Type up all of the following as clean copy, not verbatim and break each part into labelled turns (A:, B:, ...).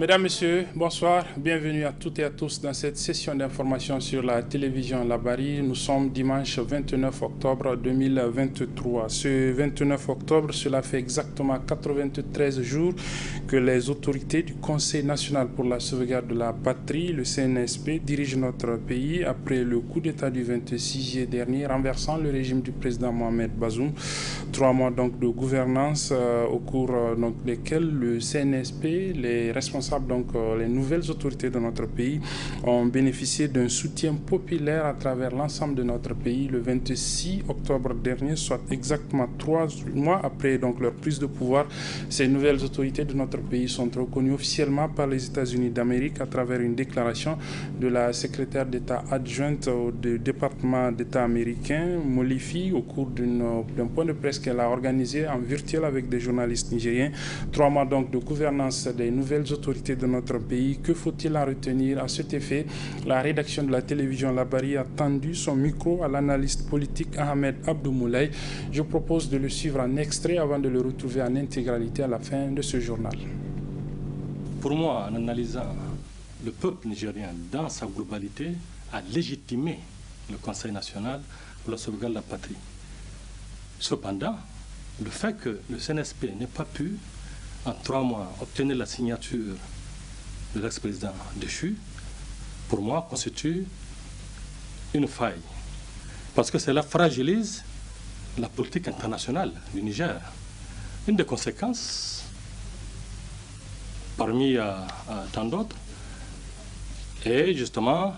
A: Mesdames, Messieurs, bonsoir. Bienvenue à toutes et à tous dans cette session d'information sur la télévision Labari. Nous sommes dimanche 29 octobre 2023. Ce 29 octobre, cela fait exactement 93 jours que les autorités du Conseil national pour la sauvegarde de la patrie, le CNSP, dirigent notre pays après le coup d'État du 26 juillet dernier, renversant le régime du président Mohamed Bazoum. 3 mois donc de gouvernance au cours desquels le CNSP, les responsables, les nouvelles autorités de notre pays ont bénéficié d'un soutien populaire à travers l'ensemble de notre pays le 26 octobre dernier, soit exactement 3 mois après leur prise de pouvoir. Ces nouvelles autorités de notre pays sont reconnues officiellement par les États-Unis d'Amérique à travers une déclaration de la secrétaire d'État adjointe du département d'État américain, Molifi, au cours d'un point de presse qu'elle a organisé en virtuel avec des journalistes nigériens. 3 mois donc de gouvernance des nouvelles autorités de notre pays. Que faut-il en retenir? À cet effet, la rédaction de la télévision Labari a tendu son micro à l'analyste politique Ahmed Abdou Moulay. Je propose de le suivre en extrait avant de le retrouver en intégralité à la fin de ce journal.
B: Pour moi, en analysant le peuple nigérien dans sa globalité, a légitimé le Conseil national pour la sauvegarde de la patrie. Cependant, le fait que le CNSP n'ait pas pu en 3 mois, obtenir la signature de l'ex-président déchu, pour moi, constitue une faille. Parce que cela fragilise la politique internationale du Niger. Une des conséquences, parmi tant d'autres, est justement,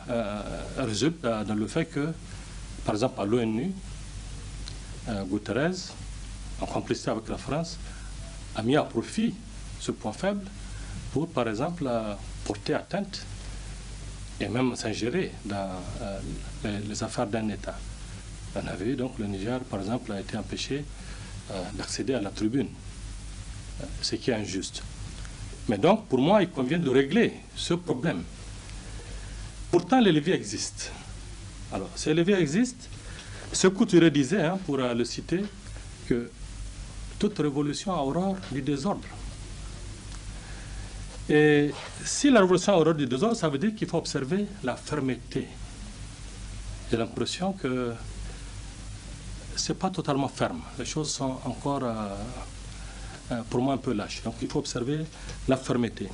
B: résulte dans le fait que, par exemple, à l'ONU, Guterres, en complicité avec la France, a mis à profit ce point faible pour, par exemple, porter atteinte et même s'ingérer dans les affaires d'un État. On a vu donc le Niger, par exemple, a été empêché d'accéder à la tribune, ce qui est injuste. Mais donc, pour moi, il convient de régler ce problème. Pourtant, les leviers existent. Alors, ces leviers existent. Ce Couture disait, pour le citer, que toute révolution a horreur du désordre. Et si la révolution a horreur du désordre, ça veut dire qu'il faut observer la fermeté. J'ai l'impression que ce n'est pas totalement ferme. Les choses sont encore, pour moi, un peu lâches. Donc il faut observer la fermeté.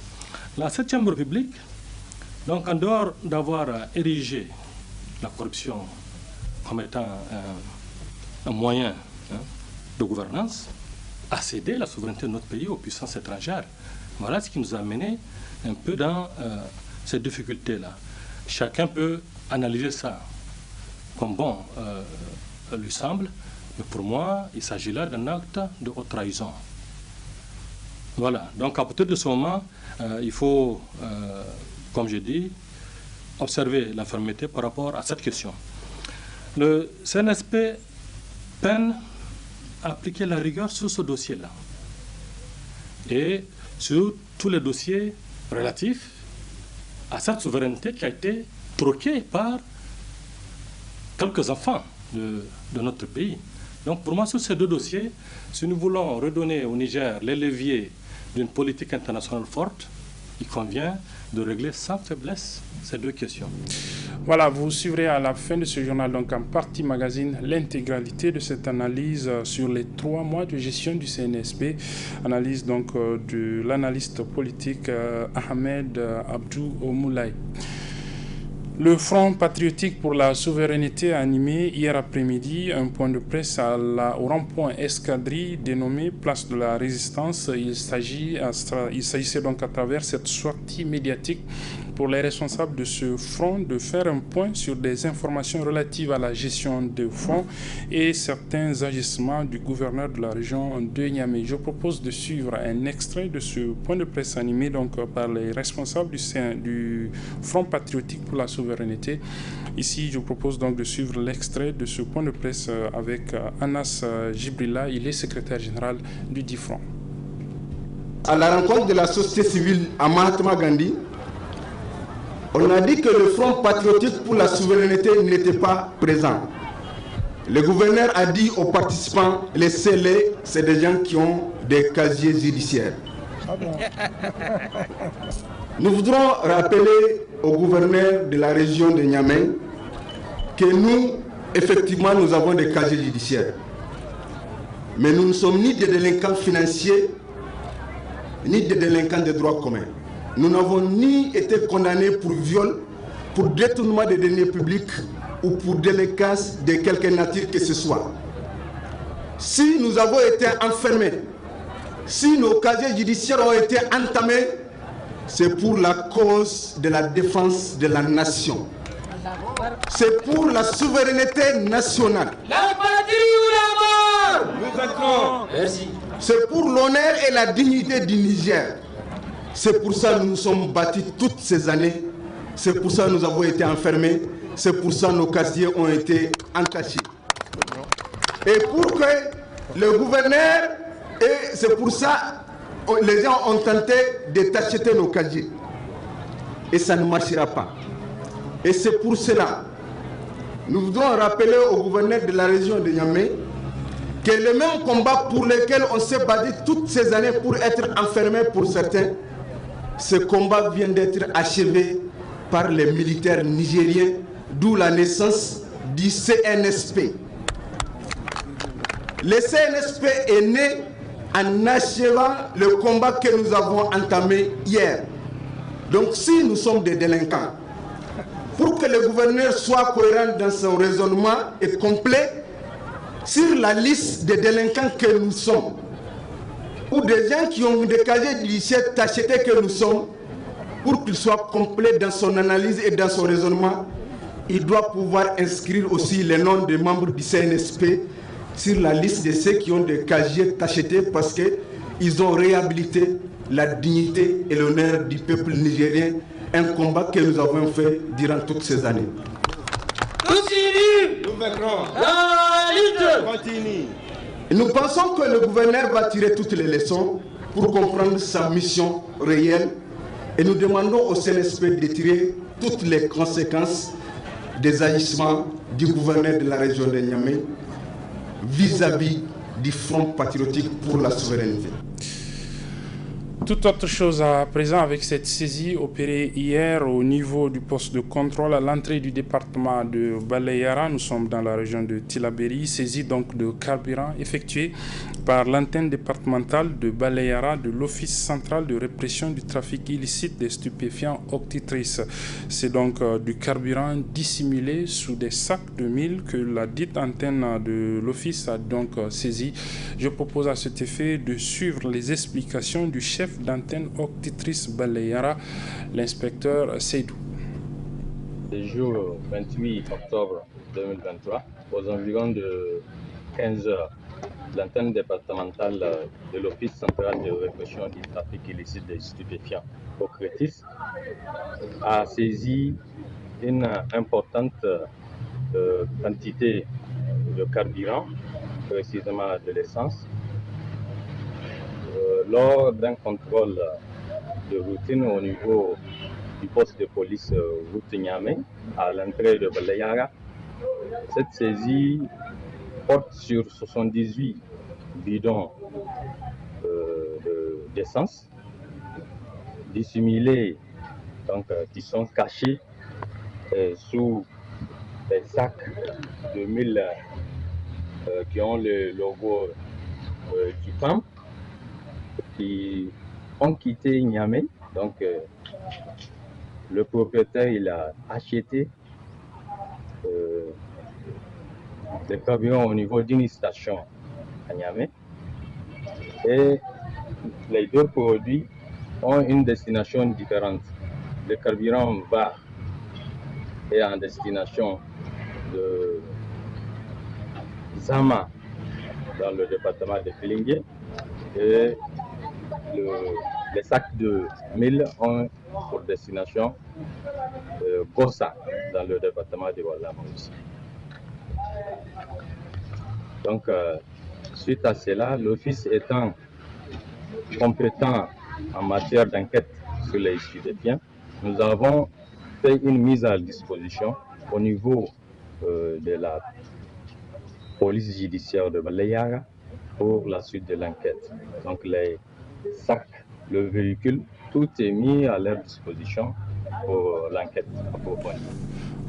B: La 7e République, donc en dehors d'avoir érigé la corruption comme étant un moyen de gouvernance, à céder la souveraineté de notre pays aux puissances étrangères. Voilà ce qui nous a amené un peu dans ces difficultés-là. Chacun peut analyser ça comme bon lui semble, mais pour moi, il s'agit là d'un acte de haute trahison. Voilà, donc à partir de ce moment, il faut, comme je dis, observer la fermeté par rapport à cette question. Le CNSP peine appliquer la rigueur sur ce dossier-là et sur tous les dossiers relatifs à cette souveraineté qui a été troquée par quelques enfants de notre pays. Donc pour moi, sur ces 2 dossiers, si nous voulons redonner au Niger les leviers d'une politique internationale forte, il convient de régler sans faiblesse ces 2 questions.
A: Voilà, vous suivrez à la fin de ce journal, donc en partie magazine, l'intégralité de cette analyse sur les 3 mois de gestion du CNSP. Analyse donc de l'analyste politique Ahmed Abdou Moulay. Le Front patriotique pour la souveraineté a animé hier après-midi un point de presse au rond-point Escadrille dénommé Place de la Résistance. Il s'agissait donc à travers cette sortie médiatique pour les responsables de ce front de faire un point sur des informations relatives à la gestion des fonds et certains agissements du gouverneur de la région de Niamey. Je propose de suivre un extrait de ce point de presse animé donc par les responsables du Front patriotique pour la souveraineté. Ici, je propose donc de suivre l'extrait de ce point de presse avec Anas Jibrila. Il est secrétaire général du dit front.
C: À la rencontre de la société civile à Mahatma Gandhi, on a dit que le Front patriotique pour la souveraineté n'était pas présent. Le gouverneur a dit aux participants, laissez-les, c'est des gens qui ont des casiers judiciaires. Nous voudrons rappeler au gouverneur de la région de Niamey que nous, effectivement, nous avons des casiers judiciaires. Mais nous ne sommes ni des délinquants financiers, ni des délinquants de droit commun. Nous n'avons ni été condamnés pour viol, pour détournement des deniers publics ou pour délinquance de quelque nature que ce soit. Si nous avons été enfermés, si nos casiers judiciaires ont été entamés, c'est pour la cause de la défense de la nation. C'est pour la souveraineté nationale.
D: La patrie ou la mort?
C: Nous entrons.
D: Merci.
C: C'est pour l'honneur et la dignité du Niger. C'est pour ça que nous nous sommes battus toutes ces années. C'est pour ça que nous avons été enfermés. C'est pour ça que nos casiers ont été entachés. Et pour que le gouverneur, et c'est pour ça que les gens ont tenté de t'acheter nos casiers. Et ça ne marchera pas. Et c'est pour cela, nous voudrons rappeler au gouverneur de la région de Niamey que le même combat pour lequel on s'est battu toutes ces années pour être enfermés pour certains, ce combat vient d'être achevé par les militaires nigériens, d'où la naissance du CNSP. Le CNSP est né en achevant le combat que nous avons entamé hier. Donc si nous sommes des délinquants, pour que le gouverneur soit cohérent dans son raisonnement et complet sur la liste des délinquants que nous sommes, ou des gens qui ont des casiers judiciaires tachetés que nous sommes, pour qu'il soit complet dans son analyse et dans son raisonnement, il doit pouvoir inscrire aussi les noms des membres du CNSP sur la liste de ceux qui ont des casiers tachetés parce qu'ils ont réhabilité la dignité et l'honneur du peuple nigérien, un combat que nous avons fait durant toutes ces années.
D: Continue. Nous mettrons la lutte. Continue.
C: Et nous pensons que le gouverneur va tirer toutes les leçons pour comprendre sa mission réelle et nous demandons au CNSP de tirer toutes les conséquences des agissements du gouverneur de la région de Niamey vis-à-vis du Front patriotique pour la souveraineté.
A: Toute autre chose à présent avec cette saisie opérée hier au niveau du poste de contrôle à l'entrée du département de Balayara. Nous sommes dans la région de Tillabéri, saisie donc de carburant effectuée par l'antenne départementale de Balayara de l'Office central de répression du trafic illicite des stupéfiants Octitrice. C'est donc du carburant dissimulé sous des sacs de mille que la dite antenne de l'Office a donc saisi. Je propose à cet effet de suivre les explications du chef d'antenne Octitrice Balayara, l'inspecteur Seydou.
E: Le jour 28 octobre 2023, aux environs de 15 heures, l'antenne départementale de l'Office central de répression du trafic illicite des stupéfiants, Octitrice, a saisi une importante quantité de carburant, précisément de l'essence, lors d'un contrôle de routine au niveau du poste de police route Niamey à l'entrée de Balayara. Cette saisie porte sur 78 bidons d'essence dissimulés, donc qui sont cachés sous des sacs de 1000 qui ont le logo du PAM, qui ont quitté Niamey. Donc le propriétaire il a acheté des carburants au niveau d'une station à Niamey, et les deux produits ont une destination différente. Le carburant va et en destination de Zama dans le département de Filingué, et les sacs de 1000 ont pour destination Gossa dans le département de Ouadama aussi. Donc, suite à cela, l'office étant compétent en matière d'enquête sur les stupéfiants, nous avons fait une mise à disposition au niveau de la police judiciaire de Balayara pour la suite de l'enquête. Donc les sacs le véhicule, tout est mis à leur disposition pour l'enquête approfondie.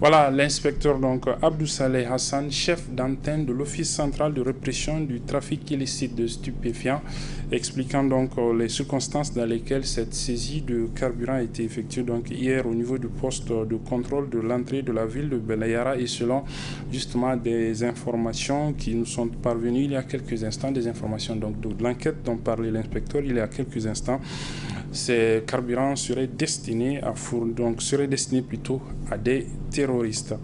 A: Voilà l'inspecteur donc Abdou Saleh Hassan, chef d'antenne de l'Office central de répression du trafic illicite de stupéfiants, expliquant donc les circonstances dans lesquelles cette saisie de carburant a été effectuée donc hier au niveau du poste de contrôle de l'entrée de la ville de Belayara, et selon justement des informations qui nous sont parvenues il y a quelques instants, des informations donc de l'enquête dont parlait l'inspecteur il y a quelques instants. Ces carburants seraient destinés plutôt à des terroristes.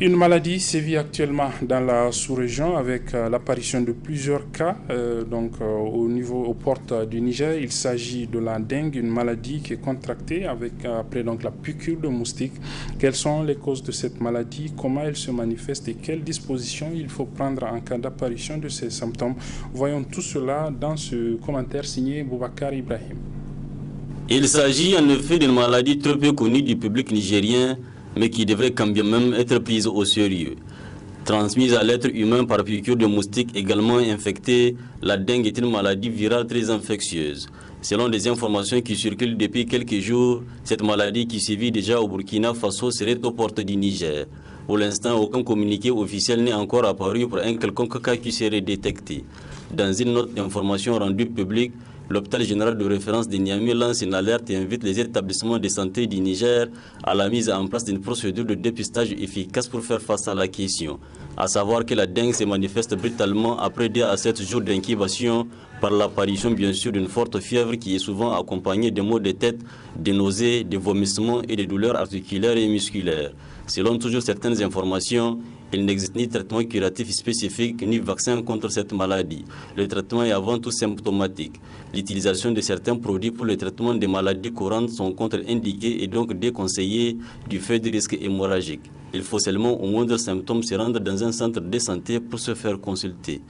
A: Une maladie sévit actuellement dans la sous-région avec l'apparition de plusieurs cas aux portes du Niger. Il s'agit de la dengue, une maladie qui est contractée après la piqûre de moustique. Quelles sont les causes de cette maladie, comment elle se manifeste et quelles dispositions il faut prendre en cas d'apparition de ces symptômes? Voyons tout cela dans ce commentaire signé Boubacar Ibrahim.
F: Il s'agit en effet d'une maladie très peu connue du public nigérien, mais qui devrait quand bien même être prise au sérieux. Transmise à l'être humain par piqûre de moustique également infecté, la dengue est une maladie virale très infectieuse. Selon des informations qui circulent depuis quelques jours, cette maladie qui sévit déjà au Burkina Faso serait aux portes du Niger. Pour l'instant, aucun communiqué officiel n'est encore apparu pour un quelconque cas qui serait détecté. Dans une note d'information rendue publique, l'hôpital général de référence de Niamey lance une alerte et invite les établissements de santé du Niger à la mise en place d'une procédure de dépistage efficace pour faire face à la question. À savoir que la dengue se manifeste brutalement après 2 à 7 jours d'incubation par l'apparition bien sûr d'une forte fièvre qui est souvent accompagnée de maux de tête, de nausées, de vomissements et de douleurs articulaires et musculaires. Selon toujours certaines informations, il n'existe ni traitement curatif spécifique ni vaccin contre cette maladie. Le traitement est avant tout symptomatique. L'utilisation de certains produits pour le traitement des maladies courantes sont contre-indiqués et donc déconseillés du fait du risque hémorragique. Il faut seulement au moindre symptôme se rendre dans un centre de santé pour se faire consulter.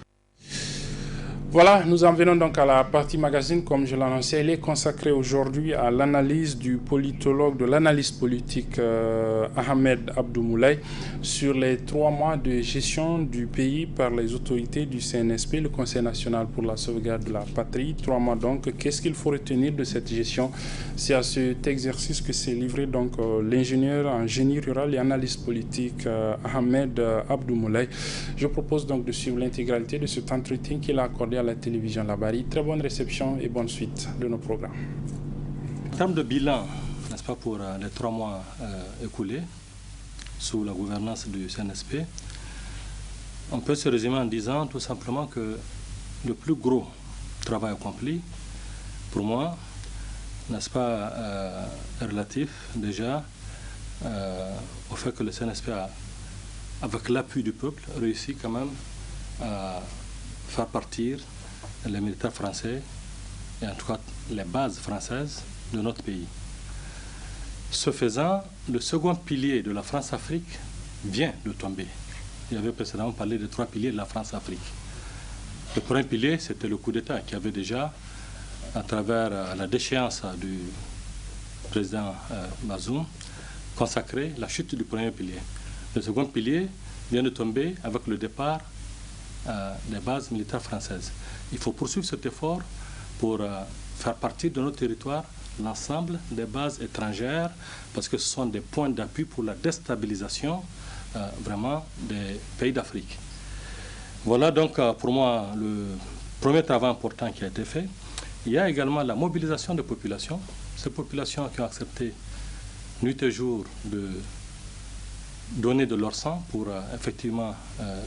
A: Voilà, nous en venons donc à la partie magazine, comme je l'annonçais. Elle est consacrée aujourd'hui à l'analyse du politologue, de l'analyste politique Ahmed Abdou Moulay sur les 3 mois de gestion du pays par les autorités du CNSP, le Conseil national pour la sauvegarde de la patrie. 3 mois donc, qu'est-ce qu'il faut retenir de cette gestion? C'est à cet exercice que s'est livré donc l'ingénieur en génie rural et analyste politique Ahmed Abdou Moulay. Je propose donc de suivre l'intégralité de cet entretien qu'il a accordé à la télévision Labari. Très bonne réception et bonne suite de nos programmes.
B: En termes de bilan, n'est-ce pas, pour les 3 mois écoulés sous la gouvernance du CNSP, on peut se résumer en disant tout simplement que le plus gros travail accompli, pour moi, n'est-ce pas, relatif déjà au fait que le CNSP a, avec l'appui du peuple, réussi quand même à faire partir les militaires français et en tout cas les bases françaises de notre pays. Ce faisant, le second pilier de la France-Afrique vient de tomber. Il y avait précédemment parlé de 3 piliers de la France-Afrique. Le premier pilier, c'était le coup d'État qui avait déjà, à travers la déchéance du président Bazoum, consacré la chute du premier pilier. Le second pilier vient de tomber avec le départ des bases militaires françaises. Il faut poursuivre cet effort pour faire partir de notre territoire l'ensemble des bases étrangères, parce que ce sont des points d'appui pour la déstabilisation vraiment des pays d'Afrique. Voilà donc pour moi le premier travail important qui a été fait. Il y a également la mobilisation des populations, ces populations qui ont accepté nuit et jour de donner de leur sang pour effectivement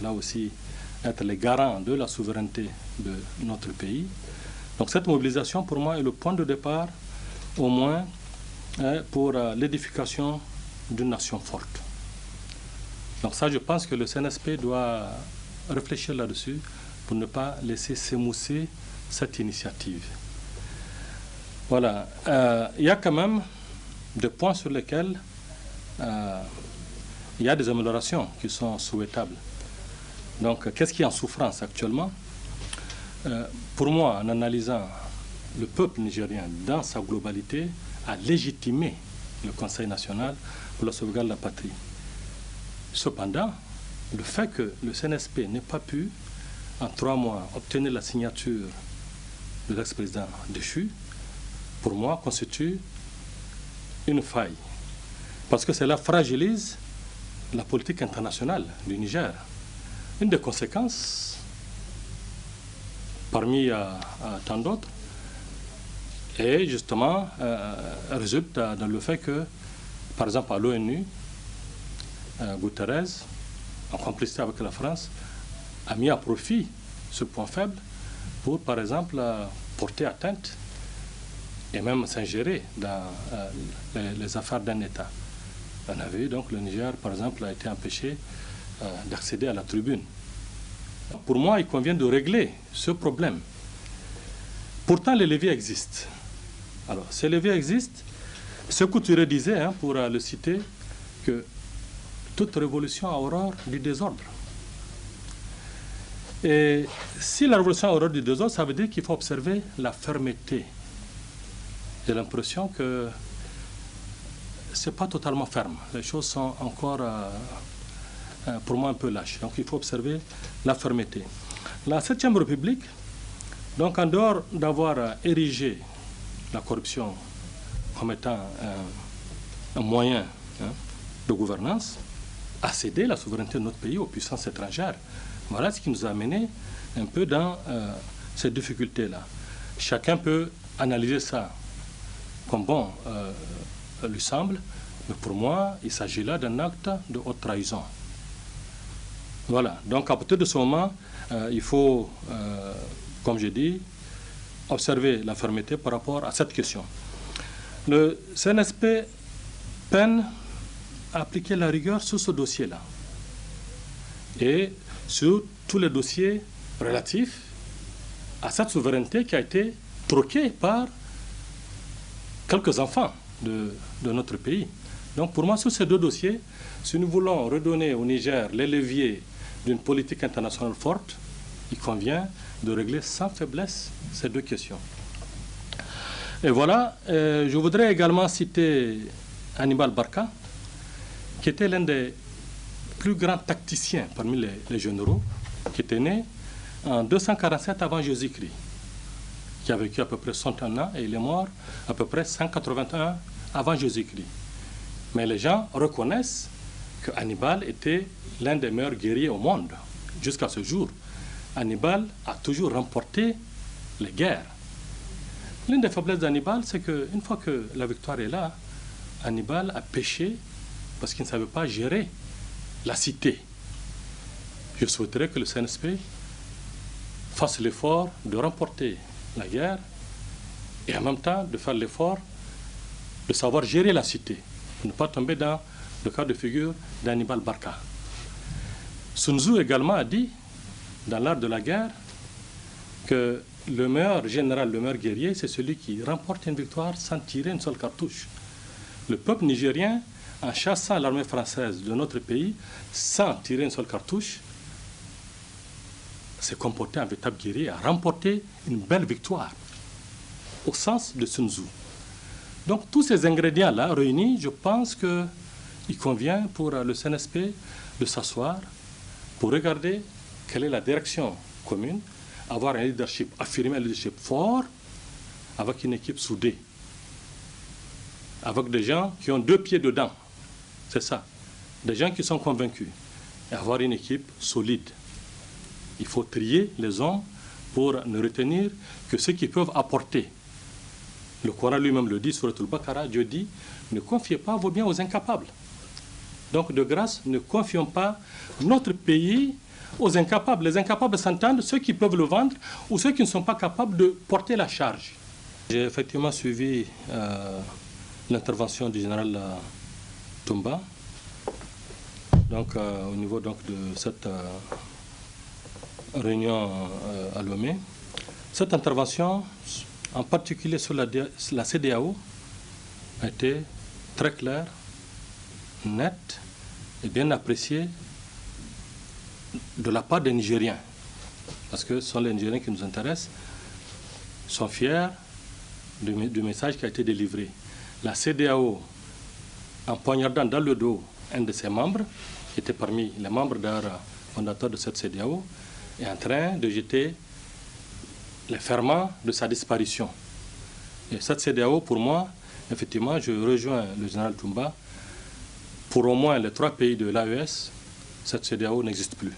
B: là aussi être les garants de la souveraineté de notre pays. Donc cette mobilisation, pour moi, est le point de départ, au moins, pour l'édification d'une nation forte. Donc ça, je pense que le CNSP doit réfléchir là-dessus pour ne pas laisser s'émousser cette initiative. Voilà. Il y a quand même des points sur lesquels il y a des améliorations qui sont souhaitables. Donc, qu'est-ce qui est en souffrance actuellement? Pour moi, en analysant le peuple nigérien dans sa globalité, a légitimé le Conseil national pour la sauvegarde de la patrie. Cependant, le fait que le CNSP n'ait pas pu, en 3 mois, obtenir la signature de l'ex-président déchu, pour moi, constitue une faille. Parce que cela fragilise la politique internationale du Niger. Une des conséquences, parmi tant d'autres, est justement résulte dans le fait que, par exemple, à l'ONU, Guterres, en complicité avec la France, a mis à profit ce point faible pour, par exemple, porter atteinte et même s'ingérer dans les affaires d'un État. On a vu donc le Niger, par exemple, a été empêché d'accéder à la tribune. Pour moi, il convient de régler ce problème. Pourtant, les leviers existent. Alors, ces leviers existent. Ce Couture disait, hein, pour le citer, que toute révolution a horreur du désordre. Et si la révolution a horreur du désordre, ça veut dire qu'il faut observer la fermeté. J'ai l'impression que ce n'est pas totalement ferme. Les choses sont encore, pour moi, un peu lâches. Donc il faut observer la fermeté. La 7e République, donc en dehors d'avoir érigé la corruption comme étant un moyen de gouvernance, a cédé la souveraineté de notre pays aux puissances étrangères. Voilà ce qui nous a amené un peu dans ces difficultés-là. Chacun peut analyser ça comme bon lui semble, mais pour moi, il s'agit là d'un acte de haute trahison. Voilà, donc à partir de ce moment, il faut, comme je dis, observer la fermeté par rapport à cette question. Le CNSP peine à appliquer la rigueur sur ce dossier-là et sur tous les dossiers relatifs à cette souveraineté qui a été troquée par quelques enfants de notre pays. Donc pour moi, sur ces deux dossiers, si nous voulons redonner au Niger les leviers d'une politique internationale forte, il convient de régler sans faiblesse ces deux questions. Et voilà, je voudrais également citer Hannibal Barca, qui était l'un des plus grands tacticiens parmi les généraux, qui était né en 247 avant Jésus-Christ, qui a vécu à peu près 101 ans et il est mort à peu près 181 avant Jésus-Christ. Mais les gens reconnaissent que Hannibal était l'un des meilleurs guerriers au monde jusqu'à ce jour. Hannibal a toujours remporté les guerres. L'une des faiblesses d'Hannibal, c'est qu'une fois que la victoire est là, Hannibal a péché parce qu'il ne savait pas gérer la cité. Je souhaiterais que le CNSP fasse l'effort de remporter la guerre et en même temps de faire l'effort de savoir gérer la cité, de ne pas tomber dans le cas de figure d'Hannibal Barca. Sun Tzu également a dit, dans l'art de la guerre, que le meilleur général, le meilleur guerrier, c'est celui qui remporte une victoire sans tirer une seule cartouche. Le peuple nigérien, en chassant l'armée française de notre pays, sans tirer une seule cartouche, s'est comporté en véritable guerrier, a remporté une belle victoire, au sens de Sun Tzu. Donc tous ces ingrédients-là réunis, je pense qu'il convient pour le CNSP de s'asseoir pour regarder quelle est la direction commune, avoir un leadership affirmé, un leadership fort, avec une équipe soudée, avec des gens qui ont deux pieds dedans. C'est ça, des gens qui sont convaincus, et avoir une équipe solide. Il faut trier les hommes pour ne retenir que ceux qui peuvent apporter. Le Coran lui-même le dit sur le Al-Baqarah, Dieu dit, ne confiez pas vos biens aux incapables. Donc de grâce, ne confions pas notre pays aux incapables. Les incapables s'entendent, ceux qui peuvent le vendre ou ceux qui ne sont pas capables de porter la charge. J'ai effectivement suivi l'intervention du général Toumba, donc, au niveau donc, de cette réunion à Lomé. Cette intervention, en particulier sur la CEDEAO, a été très claire, nette et bien appréciée de la part des Nigériens, parce que ce sont les Nigériens qui nous intéressent, sont fiers du message qui a été délivré. La CEDEAO, en poignardant dans le dos un de ses membres, qui était parmi les membres fondateurs de cette CEDEAO, est en train de jeter les ferments de sa disparition. Et cette CEDEAO, pour moi, effectivement, je rejoins le général Toumba, pour au moins les 3 pays de l'AES, cette CEDEAO n'existe plus.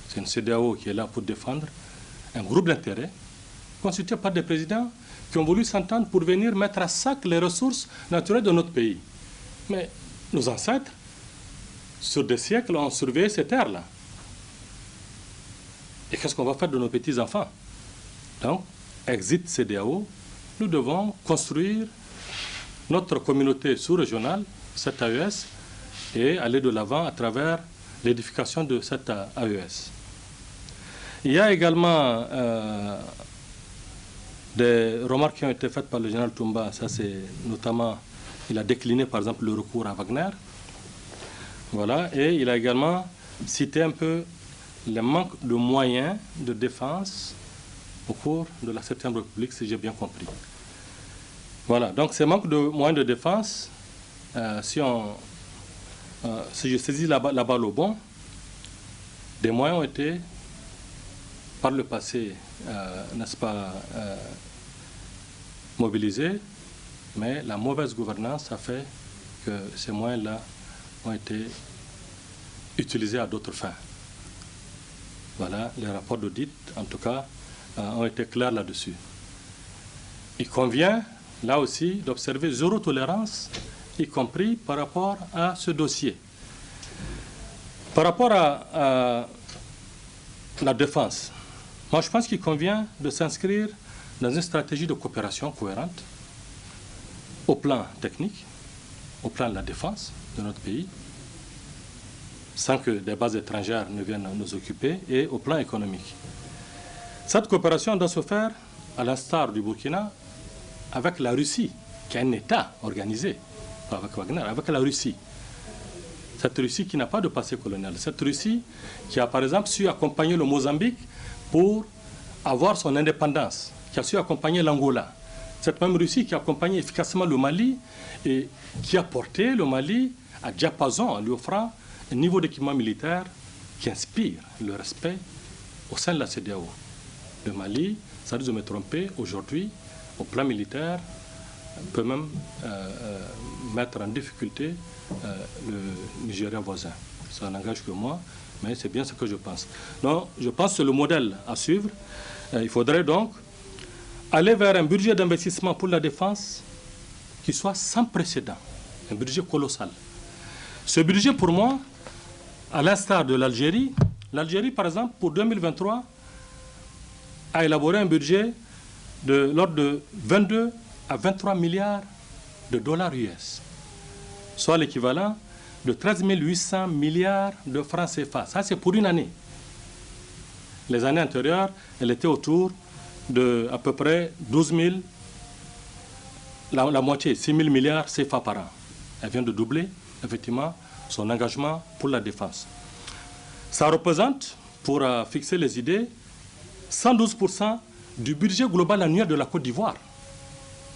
B: C'est une CEDEAO qui est là pour défendre un groupe d'intérêts constitué par des présidents qui ont voulu s'entendre pour venir mettre à sac les ressources naturelles de notre pays. Mais nos ancêtres, sur des siècles, ont surveillé ces terres-là. Et qu'est-ce qu'on va faire de nos petits-enfants? Donc, exit CEDEAO, nous devons construire notre communauté sous-régionale, cette AES, et aller de l'avant à travers l'édification de cette AES. Il y a également des remarques qui ont été faites par le général Toumba. Ça, c'est notamment, il a décliné par exemple le recours à Wagner. Voilà, et il a également cité un peu le manque de moyens de défense au cours de la 7e République, si j'ai bien compris. Voilà, donc ce manque de moyens de défense, si je saisis la balle au bon, des moyens ont été, par le passé, n'est-ce pas, mobilisés, mais la mauvaise gouvernance a fait que ces moyens-là ont été utilisés à d'autres fins. Voilà, les rapports d'audit, en tout cas, ont été clairs là-dessus. Il convient, là aussi, d'observer zéro tolérance, y compris par rapport à ce dossier. Par rapport à la défense, moi je pense qu'il convient de s'inscrire dans une stratégie de coopération cohérente au plan technique, au plan de la défense de notre pays, sans que des bases étrangères ne viennent nous occuper, et au plan économique. Cette coopération doit se faire, à l'instar du Burkina, avec la Russie, qui est un État organisé, pas avec Wagner, avec la Russie. Cette Russie qui n'a pas de passé colonial. Cette Russie qui a par exemple su accompagner le Mozambique pour avoir son indépendance, qui a su accompagner l'Angola. Cette même Russie qui a accompagné efficacement le Mali et qui a porté le Mali à diapason en lui offrant un niveau d'équipement militaire qui inspire le respect au sein de la CEDEAO. Le Mali, ça risque de me tromper, aujourd'hui, au plan militaire, peut même mettre en difficulté le Nigeria voisin. Ça n'engage que moi, mais c'est bien ce que je pense. Donc, je pense que c'est le modèle à suivre. Il faudrait donc aller vers un budget d'investissement pour la défense qui soit sans précédent, un budget colossal. Ce budget, pour moi, à l'instar de l'Algérie, l'Algérie, par exemple, pour 2023, a élaboré un budget de l'ordre de 22 à 23 milliards de dollars US, soit l'équivalent de 13 800 milliards de francs CFA. Ça, c'est pour une année. Les années antérieures, elle était autour de à peu près 12 000, la moitié, 6 000 milliards CFA par an. Elle vient de doubler, effectivement, son engagement pour la défense. Ça représente, pour fixer les idées, 112% du budget global annuel de la Côte d'Ivoire.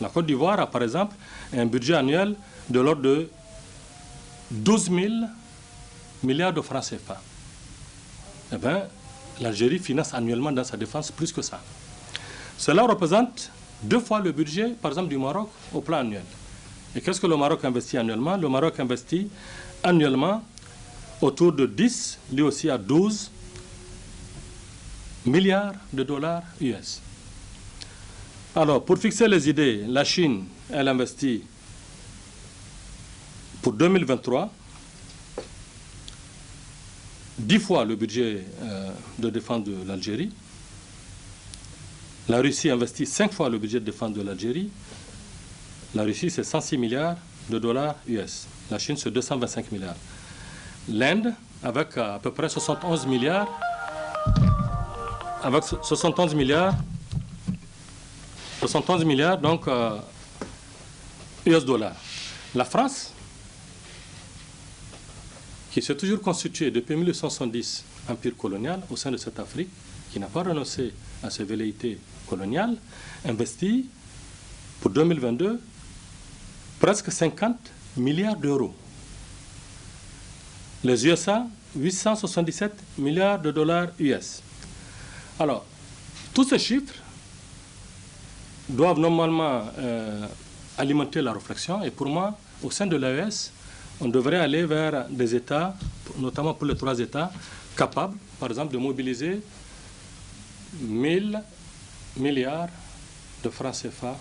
B: La Côte d'Ivoire a, par exemple, un budget annuel de l'ordre de 12 000 milliards de francs CFA. Eh bien, l'Algérie finance annuellement dans sa défense plus que ça. Cela représente 2 fois le budget, par exemple, du Maroc au plan annuel. Et qu'est-ce que le Maroc investit annuellement? Le Maroc investit annuellement autour de 10, lui aussi à 12 milliards de dollars US. Alors, pour fixer les idées, la Chine, elle investit pour 2023 10 fois le budget de défense de l'Algérie. La Russie investit 5 fois le budget de défense de l'Algérie. La Russie, c'est 106 milliards de dollars US. La Chine, c'est 225 milliards. L'Inde, avec à peu près 71 milliards, avec 71 milliards, donc US dollars. La France, qui s'est toujours constituée depuis 1870 empire colonial au sein de cette Afrique, qui n'a pas renoncé à ses velléités coloniales, investit pour 2022 presque 50 milliards d'euros. Les USA, 877 milliards de dollars US. Alors, tous ces chiffres doivent normalement alimenter la réflexion. Et pour moi, au sein de l'AES, on devrait aller vers des États, notamment pour les 3 États, capables, par exemple, de mobiliser 1000 milliards de francs CFA,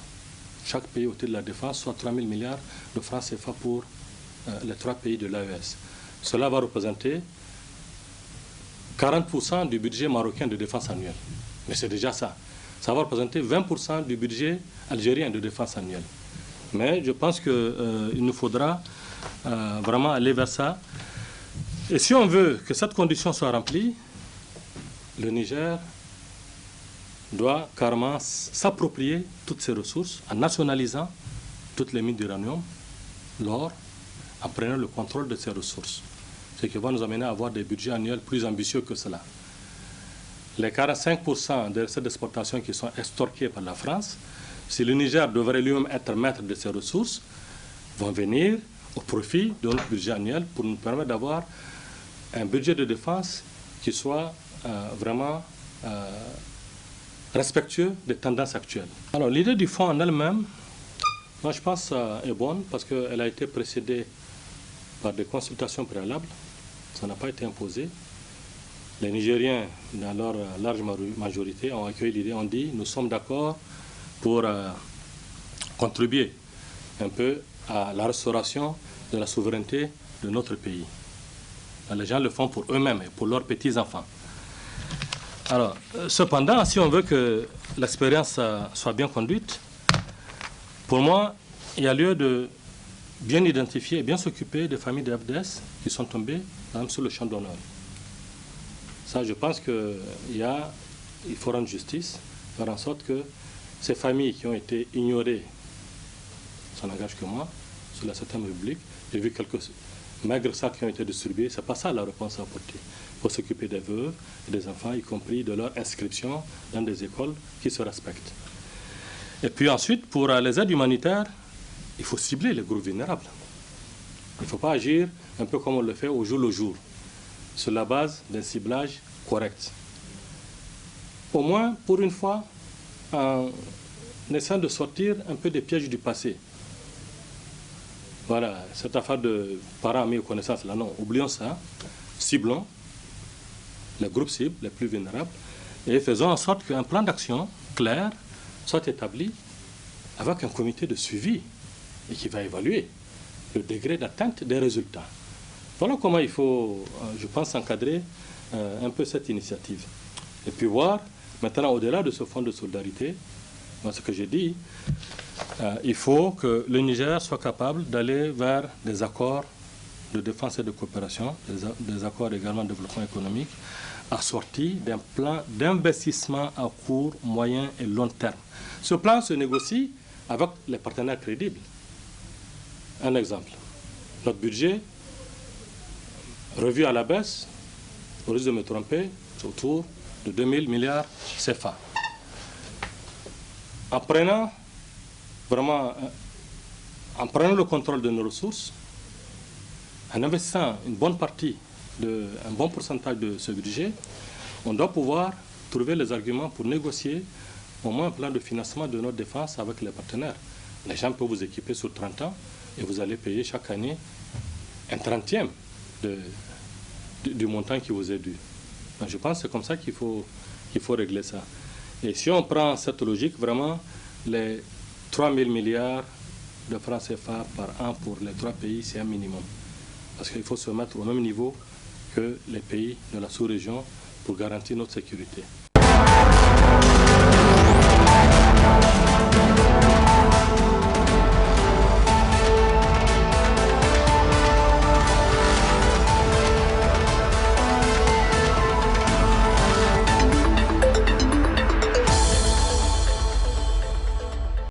B: chaque pays au titre de la défense, soit 3000 milliards de francs CFA pour les 3 pays de l'AES. Cela va représenter 40% du budget marocain de défense annuel. Mais c'est déjà ça. Ça va représenter 20% du budget algérien de défense annuel. Mais je pense qu'il nous faudra vraiment aller vers ça. Et si on veut que cette condition soit remplie, le Niger doit carrément s'approprier toutes ses ressources en nationalisant toutes les mines d'uranium, l'or, en prenant le contrôle de ces ressources. Ce qui va nous amener à avoir des budgets annuels plus ambitieux que cela. Les 45% de recettes d'exportation qui sont extorquées par la France, si le Niger devrait lui-même être maître de ses ressources, vont venir au profit de notre budget annuel pour nous permettre d'avoir un budget de défense qui soit vraiment respectueux des tendances actuelles. Alors l'idée du fonds en elle-même, moi je pense est bonne parce qu'elle a été précédée par des consultations préalables. Ça n'a pas été imposé. Les Nigériens, dans leur large majorité, ont accueilli l'idée, ont dit nous sommes d'accord pour contribuer un peu à la restauration de la souveraineté de notre pays. Les gens le font pour eux-mêmes et pour leurs petits-enfants. Alors, cependant, si on veut que l'expérience soit bien conduite, pour moi, il y a lieu de bien identifier et bien s'occuper des familles de FDS qui sont tombées, même sur le champ d'honneur. Ça, je pense qu'il faut rendre justice, faire en sorte que ces familles qui ont été ignorées, ça n'engage que moi, sur la 7e République, j'ai vu quelques maigres sacs qui ont été distribués, ce n'est pas ça la réponse à apporter. Il faut s'occuper des veuves et des enfants, y compris de leur inscription dans des écoles qui se respectent. Et puis ensuite, pour les aides humanitaires, il faut cibler les groupes vulnérables. Il ne faut pas agir un peu comme on le fait au jour le jour, sur la base d'un ciblage correct. Au moins, pour une fois, en essayant de sortir un peu des pièges du passé. Voilà, cette affaire de parents, amis ou connaissances, là non, oublions ça, ciblons les groupes cibles les plus vulnérables et faisons en sorte qu'un plan d'action clair soit établi avec un comité de suivi et qui va évaluer le degré d'atteinte des résultats. Voilà comment il faut, je pense, encadrer un peu cette initiative. Et puis voir, maintenant, au-delà de ce fonds de solidarité, moi, ce que j'ai dit, il faut que le Niger soit capable d'aller vers des accords de défense et de coopération, des accords également de développement économique, assortis d'un plan d'investissement à court, moyen et long terme. Ce plan se négocie avec les partenaires crédibles. Un exemple, notre budget, revu à la baisse, au risque de me tromper, c'est autour de 2000 milliards CFA. En prenant le contrôle de nos ressources, en investissant une bonne partie, un bon pourcentage de ce budget, on doit pouvoir trouver les arguments pour négocier au moins un plan de financement de notre défense avec les partenaires. Les gens peuvent vous équiper sur 30 ans et vous allez payer chaque année un 30e du montant qui vous est dû. Donc je pense que c'est comme ça qu'il faut régler ça. Et si on prend cette logique, vraiment, les 3 000 milliards de francs CFA par an pour les 3 pays, c'est un minimum. Parce qu'il faut se mettre au même niveau que les pays de la sous-région pour garantir notre sécurité.